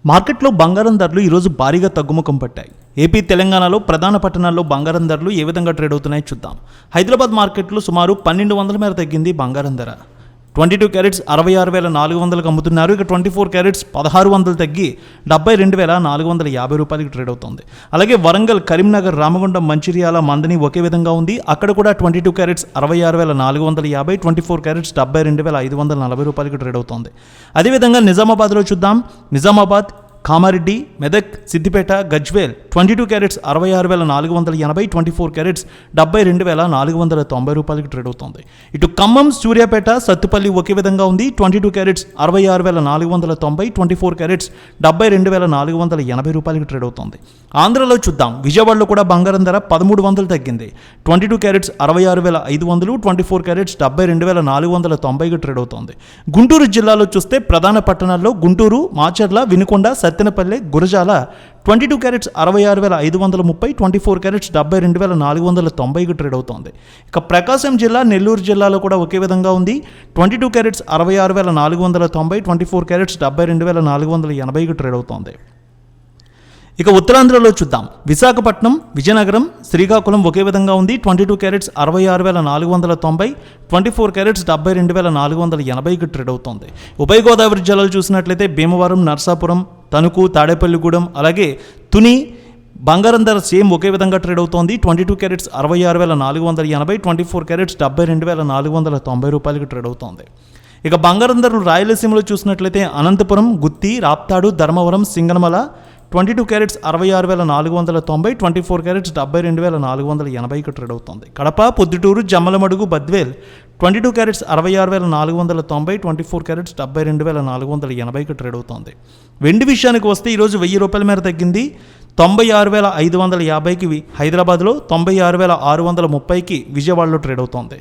మార్కెట్లో బంగారం ధరలు ఈరోజు భారీగా తగ్గుముఖం పట్టాయి. ఏపీ, తెలంగాణలో ప్రధాన పట్టణాల్లో బంగారం ధరలు ఏ విధంగా ట్రేడ్ అవుతున్నాయో చూద్దాం. హైదరాబాద్ మార్కెట్లో సుమారు 1200 మేర తగ్గింది బంగారం ధర. 22 క్యారెట్స్ 66,400కు అమ్ముతున్నారు. ఇక 24 క్యారెట్స్ 1600 తగ్గి 72,450 రూపాయలకి ట్రేడ్ అవుతుంది. అలాగే వరంగల్, కరీంనగర్, రామగుండం, మంచిర్యాల, మందని ఒకే విధంగా ఉంది. అక్కడ కూడా 22 క్యారెట్స్ 66,450, 24 క్యారెట్స్ 72,540 రూపాయలకి ట్రేడ్ అవుతుంది. అదేవిధంగా నిజామాబాద్లో చూద్దాం. నిజామాబాద్, కామారెడ్డి, మెదక్, సిద్దిపేట, గజ్వేల్ 22 క్యారెట్స్ 66,480, 24 క్యారెట్స్ 72,490 రూపాయలకి ట్రేడ్ అవుతుంది. ఇటు ఖమ్మం, సూర్యాపేట, సత్తుపల్లి ఒకే విధంగా ఉంది. 22 క్యారెట్స్ 66,490, 24 క్యారెట్స్ 72,480 రూపాయలకి ట్రేడ్ అవుతుంది. ఆంధ్రలో చూద్దాం. విజయవాడలో కూడా బంగారం ధర 1300 తగ్గింది. 22 క్యారెట్స్ 66,500, 24 క్యారెట్స్ 72,490కి ట్రేడ్ అవుతుంది. గుంటూరు జిల్లాలో చూస్తే ప్రధాన పట్టణాల్లో గుంటూరు, మాచర్ల, వినుకొండ, సత్తెనపల్లె, గురజాల 22 క్యారెట్స్ 66,530, 24 క్యారెట్స్ 72,490కి ట్రేడ్ అవుతోంది. ఇక ప్రకాశం జిల్లా, నెల్లూరు జిల్లాలో కూడా ఒకే విధంగా ఉంది. 22 క్యారెట్స్ 66,490, 24 క్యారెట్స్ 72,480కి ట్రేడ్ అవుతోంది. ఇక ఉత్తరాంధ్రలో చూద్దాం. విశాఖపట్నం, విజయనగరం, శ్రీకాకుళం ఒకే విధంగా ఉంది. 22 క్యారెట్స్ 66,490, 24 క్యారెట్స్ 72,480కి ట్రేడ్ అవుతుంది. ఉభయ గోదావరి జిల్లాలు చూసినట్లయితే భీమవరం, నర్సాపురం, తణుకు, తాడేపల్లిగూడెం, అలాగే తుని బంగారం ధర సేమ్ ఒకే విధంగా ట్రేడ్ అవుతోంది. 22 క్యారెట్స్ 66,480, 24 క్యారెట్స్ 72,490 రూపాయలకి ట్రేడ్ అవుతోంది. ఇక బంగారం ధరలు రాయలసీమలో చూసినట్లయితే అనంతపురం, గుత్తి, రాప్తాడు, ధర్మవరం, సింగనమల 22 క్యారెట్స్ 66,490, 24 క్యారెట్స్ 72,480కి ట్రేడ్ అవుతుంది. కడప, పొద్దుటూరు, జమ్మలమడుగు, బద్వేల్ 22 క్యారెట్స్ 66,490, 24 క్యారెట్స్ 72,480కి ట్రేడ్ అవుతుంది. వెండి విషయానికి వస్తే ఈరోజు 1000 రూపాయల మేర తగ్గింది. 96,550కి హైదరాబాద్లో, 96,630కి విజయవాడలో ట్రేడ్ అవుతోంది.